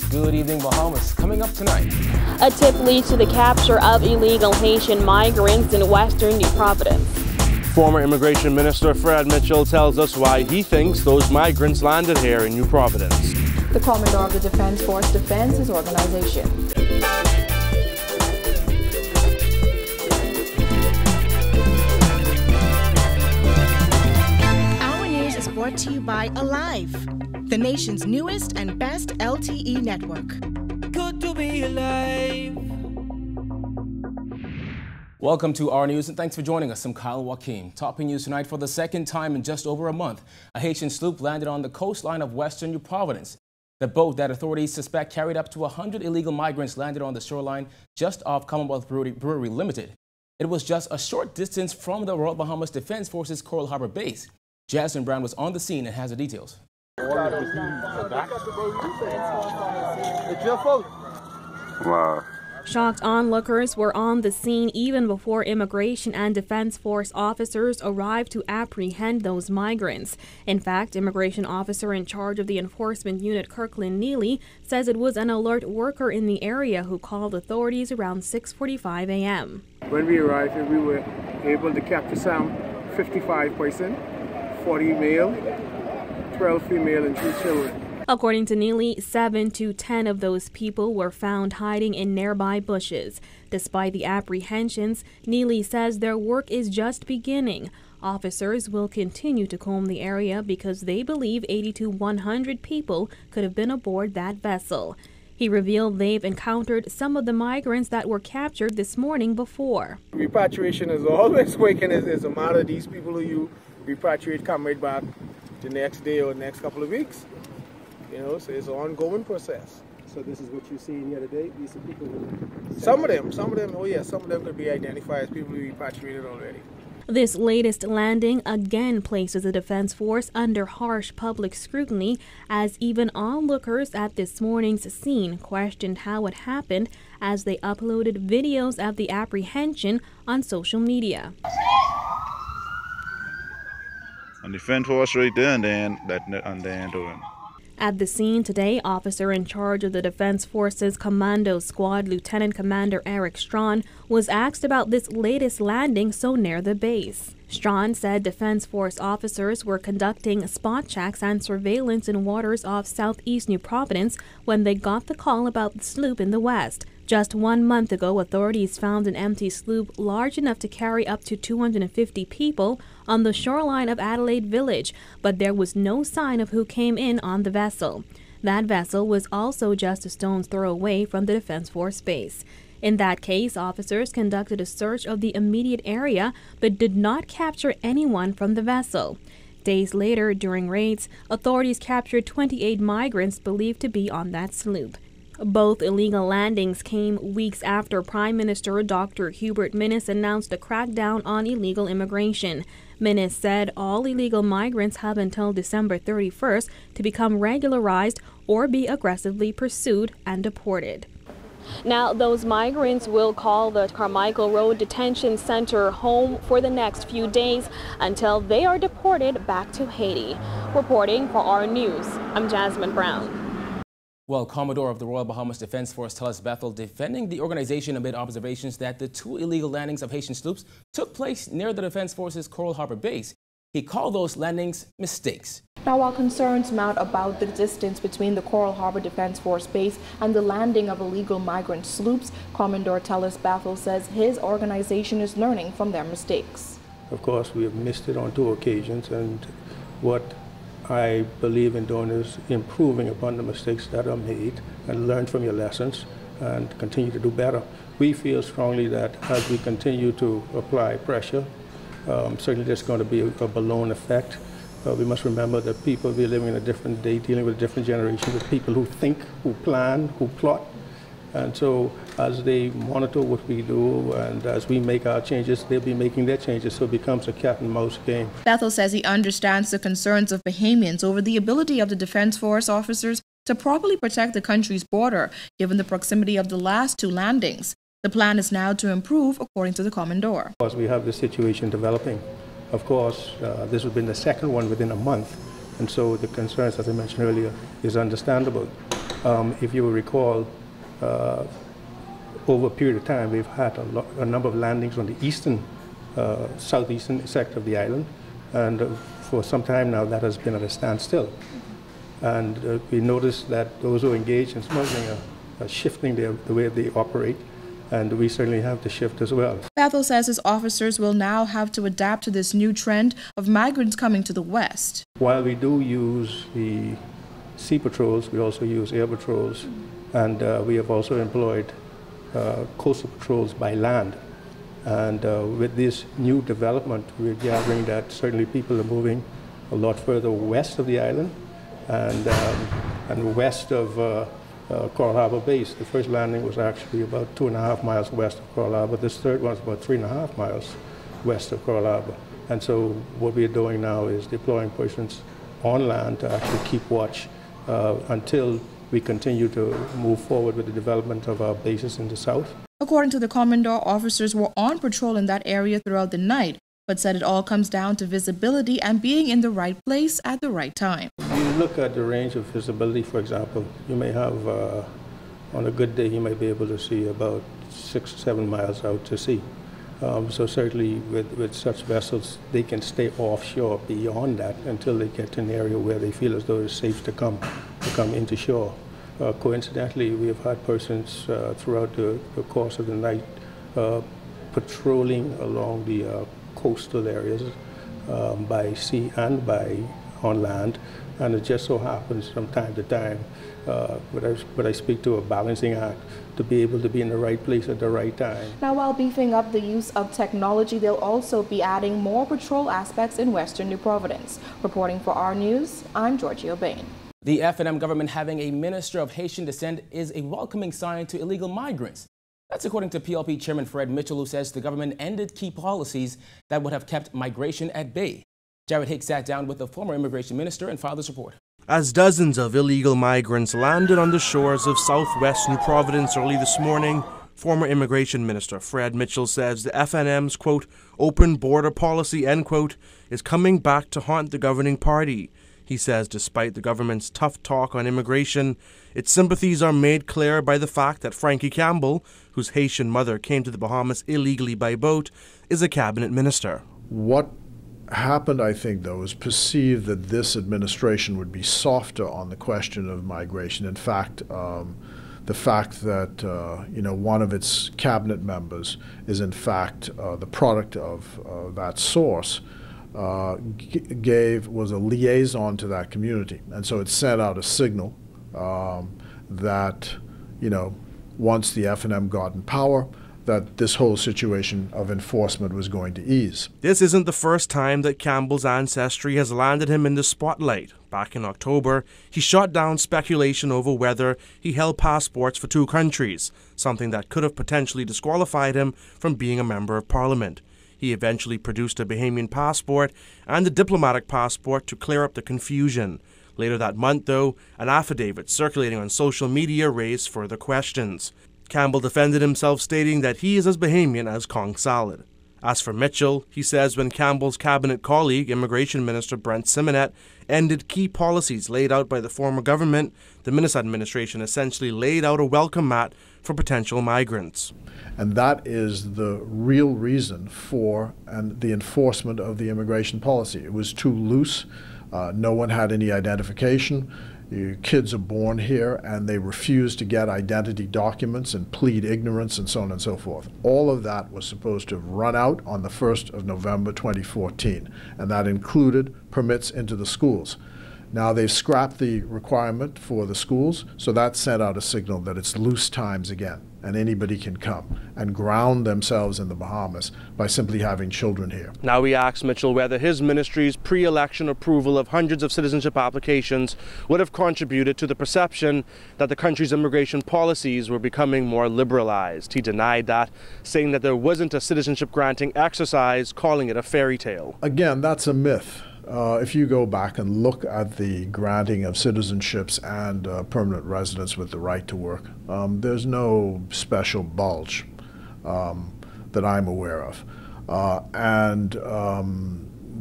Good evening, Bahamas. Coming up tonight. A tip leads to the capture of illegal Haitian migrants in western New Providence. Former Immigration Minister Fred Mitchell tells us why he thinks those migrants landed here in New Providence. The Commodore of the Defense Force defends his organization. Our news is brought to you by Alive, the nation's newest and best LTE network. Good to be alive. Welcome to our news and thanks for joining us. I'm Kyle Joaquin. Topping news tonight: for the second time in just over a month, a Haitian sloop landed on the coastline of western New Providence. The boat that authorities suspect carried up to 100 illegal migrants landed on the shoreline just off Commonwealth Brewery Limited. It was just a short distance from the Royal Bahamas Defense Force's Coral Harbor base. Jasmine Brown was on the scene and has the details. Wow. Shocked onlookers were on the scene even before Immigration and Defense Force officers arrived to apprehend those migrants. In fact, Immigration officer in charge of the enforcement unit, Kirkland Neely, says it was an alert worker in the area who called authorities around 6:45 a.m. When we arrived, we were able to capture some 55 persons, 40 male, 12 female, and 3 children. According to Neely, 7 to 10 of those people were found hiding in nearby bushes. Despite the apprehensions, Neely says their work is just beginning. Officers will continue to comb the area because they believe 80 to 100 people could have been aboard that vessel. He revealed they've encountered some of the migrants that were captured this morning before. Repatriation is always quick, and it's a matter of these people who you repatriate come right back the next day or next couple of weeks. You know, so it's an ongoing process. So this is what you see here today? These are people who... Some of them, oh yeah, some of them could be identified as people who repatriated already. This latest landing again places the Defense Force under harsh public scrutiny, as even onlookers at this morning's scene questioned how it happened as they uploaded videos of the apprehension on social media. And the Defense Force right there, and then At the scene today, officer in charge of the Defense Forces Commando Squad, Lieutenant Commander Eric Strawn, was asked about this latest landing so near the base. Strawn said Defense Force officers were conducting spot checks and surveillance in waters off southeast New Providence when they got the call about the sloop in the west. Just 1 month ago, authorities found an empty sloop large enough to carry up to 250 people on the shoreline of Adelaide Village, but there was no sign of who came in on the vessel. That vessel was also just a stone's throw away from the Defense Force base. In that case, officers conducted a search of the immediate area but did not capture anyone from the vessel. Days later, during raids, authorities captured 28 migrants believed to be on that sloop. Both illegal landings came weeks after Prime Minister Dr. Hubert Minnis announced a crackdown on illegal immigration. Minnis said all illegal migrants have until December 31st to become regularized or be aggressively pursued and deported. Now, those migrants will call the Carmichael Road Detention Center home for the next few days until they are deported back to Haiti. Reporting for our news, I'm Jasmine Brown. Well, Commodore of the Royal Bahamas Defense Force Telus Bethel defending the organization amid observations that the 2 illegal landings of Haitian sloops took place near the Defense Force's Coral Harbor base. He called those landings mistakes. Now, while concerns mount about the distance between the Coral Harbor Defense Force base and the landing of illegal migrant sloops, Commodore Telus Bethel says his organization is learning from their mistakes. Of course, we have missed it on 2 occasions, and what I believe in doing is improving upon the mistakes that are made and learn from your lessons and continue to do better. We feel strongly that as we continue to apply pressure, certainly there's going to be a balloon effect. We must remember that people, we're living in a different day, dealing with a different generation of people who think, who plan, who plot. And so as they monitor what we do and as we make our changes, they'll be making their changes, so it becomes a cat and mouse game. Bethel says he understands the concerns of Bahamians over the ability of the Defense Force officers to properly protect the country's border, given the proximity of the last 2 landings. The plan is now to improve, according to the Commodore. Of course, we have this situation developing. Of course, this has been the second one within a month, and so the concerns, as I mentioned earlier, is understandable. If you will recall, over a period of time, we've had a number of landings on the eastern, southeastern sector of the island, and for some time now that has been at a standstill. And we noticed that those who are engaged in smuggling are shifting the way they operate, and we certainly have to shift as well. Bethel says his officers will now have to adapt to this new trend of migrants coming to the west. While we do use the sea patrols, we also use air patrols, and we have also employed coastal patrols by land. And with this new development, we're gathering that certainly people are moving a lot further west of the island and west of Coral Harbor Base. The first landing was actually about 2.5 miles west of Coral Harbor. This third one is about 3.5 miles west of Coral Harbor. And so what we're doing now is deploying persons on land to actually keep watch until we continue to move forward with the development of our bases in the south. According to the Commodore, officers were on patrol in that area throughout the night, but said it all comes down to visibility and being in the right place at the right time. You look at the range of visibility, for example, you may have, on a good day, you may be able to see about 6 or 7 miles out to sea. So certainly with such vessels, they can stay offshore beyond that until they get to an area where they feel as though it's safe to come into shore. Coincidentally, we have had persons throughout the course of the night patrolling along the coastal areas by sea and by on land, and it just so happens from time to time, what I speak to a balancing act, to be able to be in the right place at the right time. Now, while beefing up the use of technology, they'll also be adding more patrol aspects in western New Providence. Reporting for our news, I'm Georgia Bain. The F&M government having a minister of Haitian descent is a welcoming sign to illegal migrants. That's according to PLP Chairman Fred Mitchell, who says the government ended key policies that would have kept migration at bay. Jared Higgs sat down with the former immigration minister and filed this report. As dozens of illegal migrants landed on the shores of southwest New Providence early this morning, former immigration minister Fred Mitchell says the FNM's, quote, open border policy, end quote, is coming back to haunt the governing party. He says despite the government's tough talk on immigration, its sympathies are made clear by the fact that Frankie Campbell, whose Haitian mother came to the Bahamas illegally by boat, is a cabinet minister. What happened, I think, though, is perceived that this administration would be softer on the question of migration. In fact, the fact that one of its cabinet members is in fact the product of that source was a liaison to that community, and so it sent out a signal that once the F&M got in power, that this whole situation of enforcement was going to ease. This isn't the first time that Campbell's ancestry has landed him in the spotlight. Back in October, he shot down speculation over whether he held passports for 2 countries, something that could have potentially disqualified him from being a member of parliament. He eventually produced a Bahamian passport and a diplomatic passport to clear up the confusion. Later that month, though, an affidavit circulating on social media raised further questions. Campbell defended himself, stating that he is as Bahamian as Kong salad. As for Mitchell, he says when Campbell's cabinet colleague, Immigration Minister Brent Simonet, ended key policies laid out by the former government, the Minnis administration essentially laid out a welcome mat for potential migrants. And that is the real reason for the enforcement of the immigration policy. It was too loose. No one had any identification. Kids are born here and they refuse to get identity documents and plead ignorance and so on and so forth. All of that was supposed to run out on the 1st of November 2014, and that included permits into the schools. Now they've scrapped the requirement for the schools, so that sent out a signal that it's loose times again, and anybody can come and ground themselves in the Bahamas by simply having children here. Now we asked Mitchell whether his ministry's pre-election approval of hundreds of citizenship applications would have contributed to the perception that the country's immigration policies were becoming more liberalized. He denied that, saying that there wasn't a citizenship granting exercise, calling it a fairy tale. Again, that's a myth. If you go back and look at the granting of citizenships and permanent residence with the right to work, there's no special bulge that I'm aware of.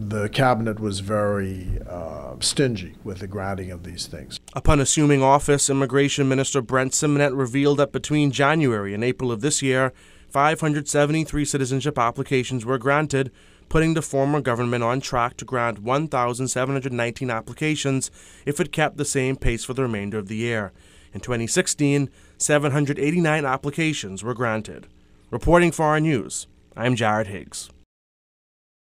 The cabinet was very stingy with the granting of these things. Upon assuming office, Immigration Minister Brent Simonet revealed that between January and April of this year, 573 citizenship applications were granted, putting the former government on track to grant 1,719 applications if it kept the same pace for the remainder of the year. In 2016, 789 applications were granted. Reporting for our news, I'm Jared Higgs.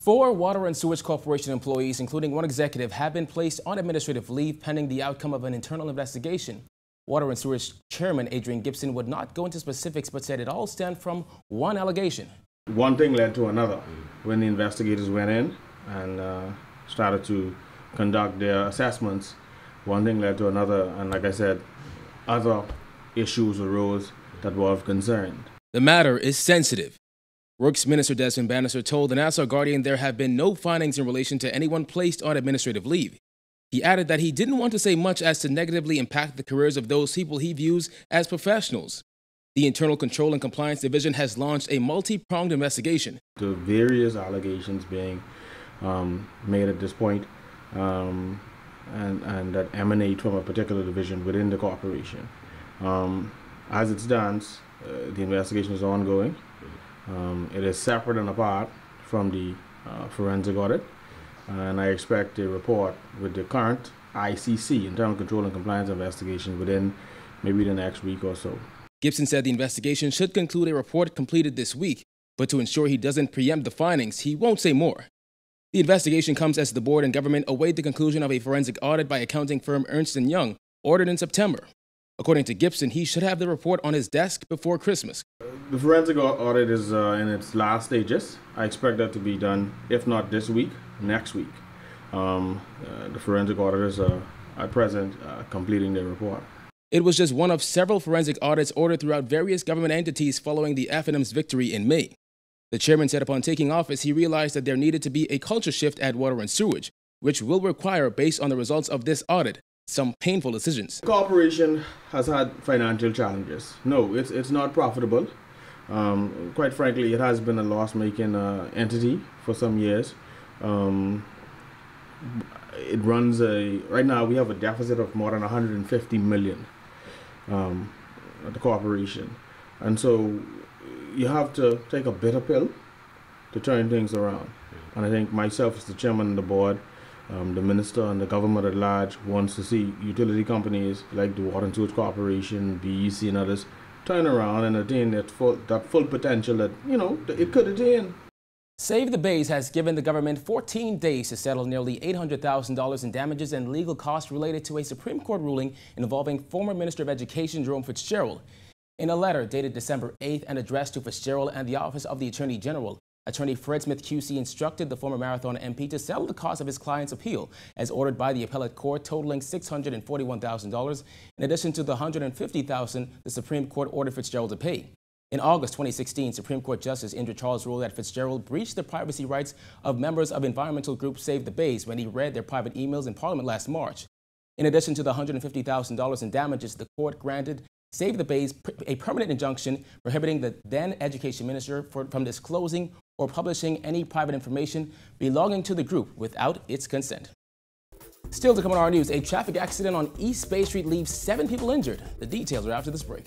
4 Water and Sewage Corporation employees, including one executive, have been placed on administrative leave pending the outcome of an internal investigation. Water and Sewage Chairman Adrian Gibson would not go into specifics but said it all stemmed from one allegation. One thing led to another. When the investigators went in and started to conduct their assessments, one thing led to another, and like I said, other issues arose that were of concern. The matter is sensitive. Works Minister Desmond Bannister told the Nassau Guardian there have been no findings in relation to anyone placed on administrative leave. He added that he didn't want to say much as to negatively impact the careers of those people he views as professionals. The Internal Control and Compliance Division has launched a multi-pronged investigation. The various allegations being made at this point and that emanate from a particular division within the corporation. As it stands, the investigation is ongoing. It is separate and apart from the forensic audit, and I expect a report with the current ICC, Internal Control and Compliance investigation, within maybe the next week or so. Gibson said the investigation should conclude a report completed this week, but to ensure he doesn't preempt the findings, he won't say more. The investigation comes as the board and government await the conclusion of a forensic audit by accounting firm Ernst & Young, ordered in September. According to Gibson, he should have the report on his desk before Christmas. The forensic audit is in its last stages. I expect that to be done, if not this week, next week. The forensic auditors are at present completing their report. It was just one of several forensic audits ordered throughout various government entities following the F&M's victory in May. The chairman said upon taking office, he realized that there needed to be a culture shift at Water and Sewage, which will require, based on the results of this audit, some painful decisions. The corporation has had financial challenges. No, it's not profitable. Quite frankly, it has been a loss-making entity for some years. It runs right now we have a deficit of more than 150 million at the corporation. And so you have to take a bitter pill to turn things around. And I think myself as the chairman of the board, the minister and the government at large wants to see utility companies like the Water and Sewage Corporation, BEC and others turn around and attain that full potential that, it could attain. Save the Bays has given the government 14 days to settle nearly $800,000 in damages and legal costs related to a Supreme Court ruling involving former Minister of Education Jerome Fitzgerald. In a letter dated December 8th and addressed to Fitzgerald and the Office of the Attorney General, Attorney Fred Smith QC instructed the former Marathon MP to settle the cost of his client's appeal, as ordered by the appellate court, totaling $641,000, in addition to the $150,000 the Supreme Court ordered Fitzgerald to pay. In August 2016, Supreme Court Justice Indra Charles ruled that Fitzgerald breached the privacy rights of members of environmental group Save the Bays when he read their private emails in Parliament last March. In addition to the $150,000 in damages, the court granted Save the Bays a permanent injunction prohibiting the then Education Minister from disclosing or publishing any private information belonging to the group without its consent. Still to come on our news, a traffic accident on East Bay Street leaves 7 people injured. The details are after this break.